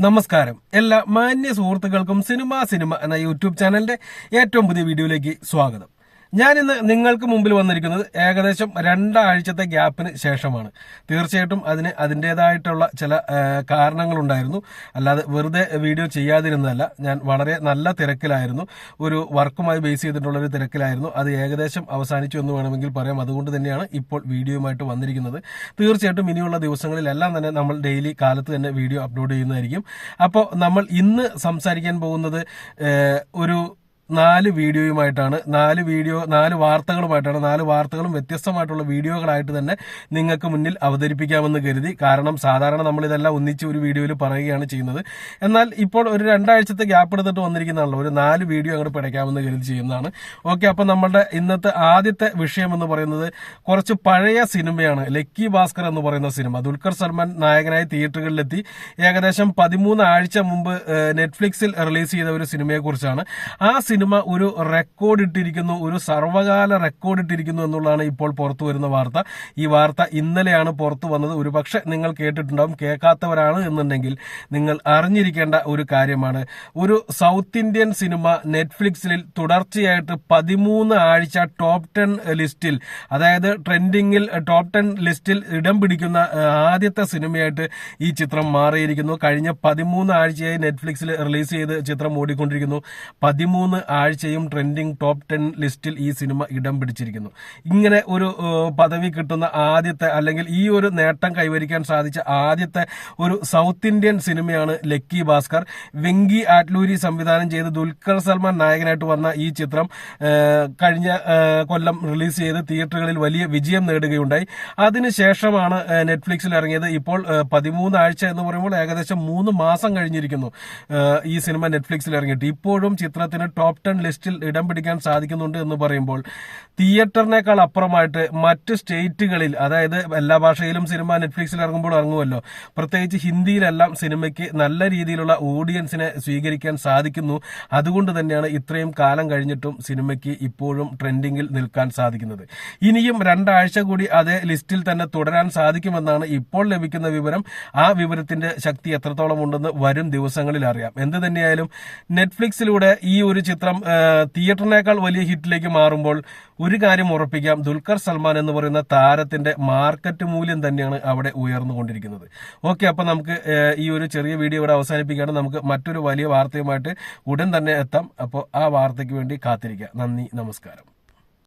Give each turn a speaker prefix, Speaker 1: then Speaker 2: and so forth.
Speaker 1: നമസ്കാരം. എല്ലാ മാന്യ സുഹൃത്തുക്കൾക്കും സിനിമ എന്ന യൂട്യൂബ് ചാനലിന്റെ ഏറ്റവും പുതിയ വീഡിയോയിലേക്ക് സ്വാഗതം. ഞാനിന്ന് നിങ്ങൾക്ക് മുമ്പിൽ വന്നിരിക്കുന്നത് ഏകദേശം 2 ആഴ്ചത്തെ ഗ്യാപ്പിന് ശേഷമാണ്. തീർച്ചയായിട്ടും അതിന് അതിൻ്റെതായിട്ടുള്ള ചില കാരണങ്ങളുണ്ടായിരുന്നു. അല്ലാതെ വെറുതെ വീഡിയോ ചെയ്യാതിരുന്നതല്ല. ഞാൻ വളരെ നല്ല തിരക്കിലായിരുന്നു. ഒരു വർക്കുമായി ബേസ് ചെയ്തിട്ടുള്ള ഒരു തിരക്കിലായിരുന്നു. അത് ഏകദേശം അവസാനിച്ചു എന്ന് വേണമെങ്കിൽ പറയാം. അതുകൊണ്ട് തന്നെയാണ് ഇപ്പോൾ വീഡിയോയുമായിട്ട് വന്നിരിക്കുന്നത്. തീർച്ചയായിട്ടും ഇനിയുള്ള ദിവസങ്ങളിലെല്ലാം തന്നെ നമ്മൾ ഡെയിലി കാലത്ത് തന്നെ വീഡിയോ അപ്ലോഡ് ചെയ്യുന്നതായിരിക്കും. അപ്പോൾ നമ്മൾ ഇന്ന് സംസാരിക്കാൻ പോകുന്നത് ഒരു 4 വീഡിയോയുമായിട്ടാണ്. 4 വാർത്തകളുമായിട്ടാണ്. 4 വാർത്തകളും വ്യത്യസ്തമായിട്ടുള്ള വീഡിയോകളായിട്ട് തന്നെ നിങ്ങൾക്ക് മുന്നിൽ അവതരിപ്പിക്കാമെന്ന് കരുതി. കാരണം സാധാരണ നമ്മൾ ഇതെല്ലാം ഒന്നിച്ച് ഒരു വീഡിയോയിൽ പറയുകയാണ് ചെയ്യുന്നത്. എന്നാൽ ഇപ്പോൾ ഒരു 2 ആഴ്ചത്തെ ഗ്യാപ്പ് എടുത്തിട്ട് വന്നിരിക്കുന്നതാണല്ലോ, ഒരു 4 വീഡിയോ അങ്ങോട്ട് പിടയ്ക്കാമെന്ന് കരുതി ചെയ്യുന്നതാണ്. ഓക്കെ, അപ്പൊ നമ്മളുടെ ഇന്നത്തെ ആദ്യത്തെ വിഷയം എന്ന് പറയുന്നത് കുറച്ച് പഴയ സിനിമയാണ്. ലക്കി ഭാസ്കർ എന്ന് പറയുന്ന സിനിമ ദുൽഖർ സൽമാൻ നായകനായി തിയേറ്ററുകളിലെത്തി ഏകദേശം 13 ആഴ്ച മുമ്പ് നെറ്റ്ഫ്ലിക്സിൽ റിലീസ് ചെയ്ത ഒരു സിനിമയെ കുറിച്ചാണ്. ആ സിനിമ ഒരു റെക്കോർഡ് ഇട്ടിരിക്കുന്നു, ഒരു സർവകാല റെക്കോർഡ് ഇട്ടിരിക്കുന്നു എന്നുള്ളതാണ് ഇപ്പോൾ പുറത്തു വരുന്ന വാർത്ത. ഈ വാർത്ത ഇന്നലെയാണ് പുറത്തു വന്നത്. ഒരുപക്ഷെ നിങ്ങൾ കേട്ടിട്ടുണ്ടാവും. കേൾക്കാത്തവരാണ് എന്നുണ്ടെങ്കിൽ നിങ്ങൾ അറിഞ്ഞിരിക്കേണ്ട ഒരു കാര്യമാണ്. ഒരു സൗത്ത് ഇന്ത്യൻ സിനിമ നെറ്റ്ഫ്ലിക്സിൽ തുടർച്ചയായിട്ട് 13 ആഴ്ച ടോപ്പ് 10 ലിസ്റ്റിൽ, അതായത് ട്രെൻഡിങ്ങിൽ ടോപ്പ് 10 ലിസ്റ്റിൽ ഇടം പിടിക്കുന്ന ആദ്യത്തെ സിനിമയായിട്ട് ഈ ചിത്രം മാറിയിരിക്കുന്നു. കഴിഞ്ഞ 13 ആഴ്ചയായി നെറ്റ്ഫ്ലിക്സിൽ റിലീസ് ചെയ്ത് ചിത്രം ഓടിക്കൊണ്ടിരിക്കുന്നു. 13 ആഴ്ചയും ട്രെൻഡിങ് ടോപ്പ് 10 ലിസ്റ്റിൽ ഈ സിനിമ ഇടം പിടിച്ചിരിക്കുന്നു. ഇങ്ങനെ ഒരു പദവി കിട്ടുന്ന ആദ്യത്തെ, അല്ലെങ്കിൽ ഈ ഒരു നേട്ടം കൈവരിക്കാൻ സാധിച്ച ആദ്യത്തെ ഒരു സൗത്ത് ഇന്ത്യൻ സിനിമയാണ് ലക്കി ഭാസ്കർ. വെങ്കി ആറ്റ്ലൂരി സംവിധാനം ചെയ്ത് ദുൽഖർ സൽമാൻ നായകനായിട്ട് വന്ന ഈ ചിത്രം കഴിഞ്ഞ കൊല്ലം റിലീസ് ചെയ്ത് തിയേറ്ററുകളിൽ വലിയ വിജയം നേടുകയുണ്ടായി. അതിനുശേഷമാണ് നെറ്റ്ഫ്ലിക്സിൽ ഇറങ്ങിയത്. ഇപ്പോൾ 13 ആഴ്ച എന്ന് പറയുമ്പോൾ ഏകദേശം 3 മാസം കഴിഞ്ഞിരിക്കുന്നു ഈ സിനിമ നെറ്റ്ഫ്ലിക്സിൽ ഇറങ്ങിയിട്ട്. ഇപ്പോഴും ചിത്രത്തിന് ടോപ്പ് 10 ലിസ്റ്റിൽ ഇടം പിടിക്കാൻ സാധിക്കുന്നുണ്ട് എന്ന് പറയുമ്പോൾ തിയേറ്ററിനേക്കാൾ അപ്പുറമായിട്ട് മറ്റ് സ്റ്റേറ്റുകളിൽ, അതായത് എല്ലാ ഭാഷയിലും സിനിമ നെറ്റ്ഫ്ലിക്സിൽ ഇറങ്ങുമ്പോൾ ഇറങ്ങുമല്ലോ, പ്രത്യേകിച്ച് ഹിന്ദിയിലെല്ലാം സിനിമയ്ക്ക് നല്ല രീതിയിലുള്ള ഓഡിയൻസിനെ സ്വീകരിക്കാൻ സാധിക്കുന്നു. അതുകൊണ്ട് തന്നെയാണ് ഇത്രയും കാലം കഴിഞ്ഞിട്ടും സിനിമയ്ക്ക് ഇപ്പോഴും ട്രെൻഡിങ്ങിൽ നിൽക്കാൻ സാധിക്കുന്നത്. ഇനിയും 2 ആഴ്ച കൂടി അതേ ലിസ്റ്റിൽ തന്നെ തുടരാൻ സാധിക്കുമെന്നാണ് ഇപ്പോൾ ലഭിക്കുന്ന വിവരം. ആ വിവരത്തിന്റെ ശക്തി എത്രത്തോളം ഉണ്ടെന്ന് വരും ദിവസങ്ങളിൽ അറിയാം. എന്ത് തന്നെയായാലും നെറ്റ്ഫ്ലിക്സിലൂടെ ഈ ഒരു ചിത്രം തിയേറ്ററിനേക്കാൾ വലിയ ഹിറ്റിലേക്ക് മാറുമ്പോൾ ഒരു കാര്യം ഉറപ്പിക്കാം, ദുൽഖർ സൽമാൻ എന്ന് പറയുന്ന താരത്തിന്റെ മാർക്കറ്റ് മൂല്യം തന്നെയാണ് അവിടെ ഉയർന്നുകൊണ്ടിരിക്കുന്നത്. ഓക്കെ, അപ്പൊ നമുക്ക് ഈ ഒരു ചെറിയ വീഡിയോ ഇവിടെ അവസാനിപ്പിക്കുകയാണ്. നമുക്ക് മറ്റൊരു വലിയ വാർത്തയുമായിട്ട് ഉടൻ തന്നെ എത്താം. അപ്പോൾ ആ വാർത്തയ്ക്ക് വേണ്ടി കാത്തിരിക്കുക. നന്ദി, നമസ്കാരം.